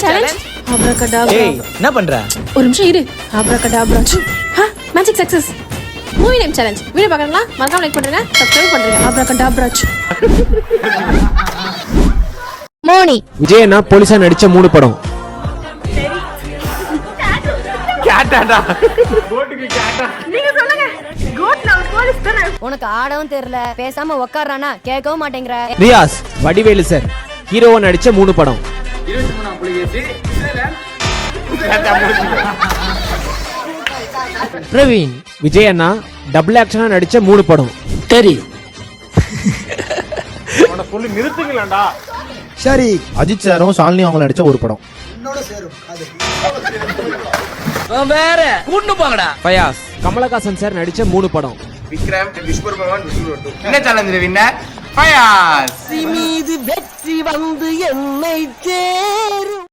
Challenge ஆப்ராகடாப்ரா. ஏய் என்ன பண்ற? ஒரு நிமிஷம் இரு. Abracadabra. Magic success. Movie name challenge. Video பார்க்கறீங்களா? மறக்காம லைக் பண்ணுங்க, சப்ஸ்கிரைப் பண்ணுங்க. ஆப்ராகடாப்ரா. மோனி விஜய் அண்ணா போலீஸா நடிச்ச 3 படம். கேட்டாடா. நீங்க சொல்லுங்க. கோட் நான் போலீஸ் தானே. உனக்கு ஆடவும் தெரியல, பேசாம உட்கார்றானா கேட்கவும் மாட்டேங்கிற. ரியாஸ் வடிவேலு சார் ஹீரோவா நடிச்ச 3 படம். 23ஆம் புலிகேசி. பிரவீன் விஜய் அண்ணா டபுள் ஆக்ஷனா நடிச்ச 3 படம். சரி சரி அஜித் சாரும் ஷாலினி அவங்க நடிச்ச ஒரு படம். வேற கூட்டு போங்கடா. ஃபயாஸ் கமலஹாசன் சார் நடிச்ச 3 படம். விக்ரம் விஸ்வரூபம் விஸ்வரூபம். என்ன சேலஞ்ச் வின்னர்? ஃபயாஸ். மீது வெற்றி வந்து என்னை சேரும்.